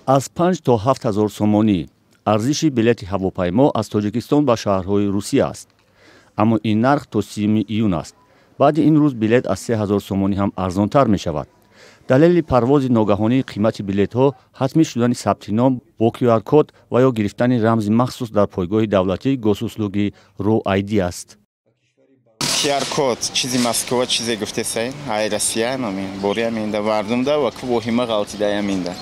аз 5 то 7000 сомонӣ арзиши билети ҳавопаймо аз Тоҷикистон ба шаҳрҳои Русия аст. Аммо ин нарх то 30 июн аст. баъди ин рӯз билет аз 3000 сомонӣ ҳам арзонтар мешавад. далели парвози ногаҳонии қимати билетҳо ҳатмӣ шудани сабти ном бо QR-код ва ё гирифтани рамзи махсус дар пойгоҳи давлатии госуслуги RoID аст. QR-код чизи Москва чизе гуфтесай ай Россия номин бория минда вардумда ва ку воҳима ғалтидая минда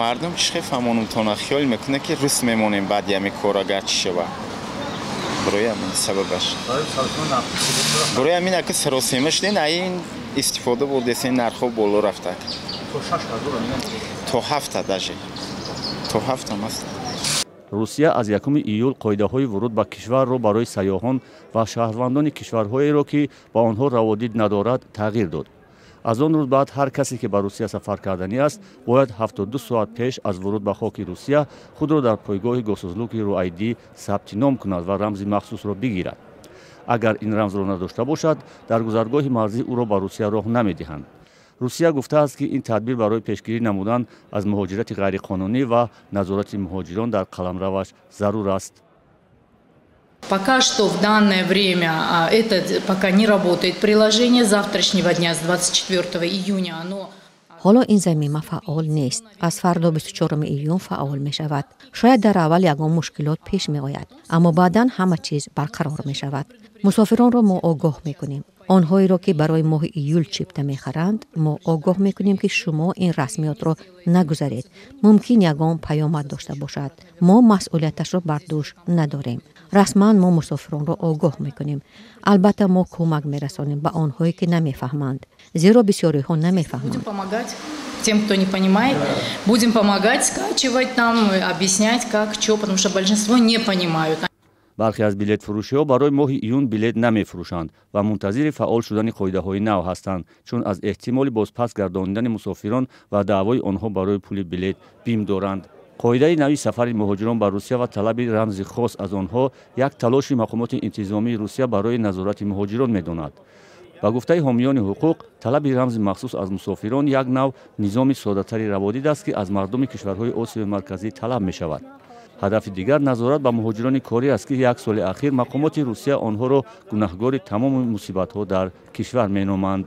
мардум чихе фамонум тона хиёл мекуна ки рус мемонем баъди ами корагар чи шава броя мин сабабаш броя мин аки саросема шуден ай истифода бурдесен нархо боло рафта то 7 даже то 7 маст. русия аз 1 июл қоидаҳои вуруд ба кишварро барои сайёҳон ва шаҳрвандони кишварҳоеро ки ба онҳо раводид надорад тағйир дод. аз он рӯз баъд ҳар касе ки ба русия сафар карданӣ аст бояд 72 соат пеш аз вуруд ба хоки русия худро дар пойгоҳи госуслуги RoID сабти ном кунад ва рамзи махсусро бигирад. агар ин рамзро надошта бошад дар гузаргоҳи марзӣ ӯро ба русия роҳ намедиҳанд. русия гуфтааст ки ин тадбир барои пешгирӣ намудан аз муҳоҷирати ғайриқонунӣ ва назорати муҳоҷирон дар қаламраваш зарур аст. Пока что в данное время это пока не работает приложение. С завтрашнего дня, с 24 июня оно... ҳоло ин замима фаъол нест. аз фардо 24 июн фаъол мешавад. шояд дар аввал ягон мушкилот пеш меояд, аммо баъдан ҳама чиз барқарор мешавад. мусофиронро мо огоҳ мекунем. онҳоеро ки барои моҳи июл чипта мехаранд, мо огоҳ мекунем ки шумо ин расмиётро нагузаред. мумкин ягон паёмад дошта бошад. мо масъулияташро бар дӯш надорем. расман мо мусофиронро огоҳ мекунем. албатта мо кӯмак мерасонем ба онҳое ки намефаҳманд, зеро бисёриҳо намефаҳманд. Будем помогать тем, кто не понимает. Будем помогать, скачивать нам, объяснять как, что, потому что большинство не понимают. бархе аз билетфурӯшиҳо барои моҳи июн билет намефурӯшанд ва мунтазири фаъол шудани қоидаҳои нав ҳастанд, чун аз эҳтимоли бозпас гардонидани мусофирон ва даъвои онҳо барои пули билет бим доранд. қоидаи нави сафари муҳоҷирон ба русия ва талаби рамзи хос аз онҳо як талоши мақомоти интизомии русия барои назорати муҳоҷирон медонад. ба гуфтаи ҳомиёни ҳуқуқ, талаби рамзи махсус аз мусофирон як нав низоми содатари раводид аст ки аз мардуми кишварҳои Осиёи марказӣ талаб мешавад. ҳадафи дигар назорат ба муҳоҷирони корӣ аст ки як соли ахир мақомоти русия онҳоро гунаҳгори тамоми мусибатҳо дар кишвар меноманд.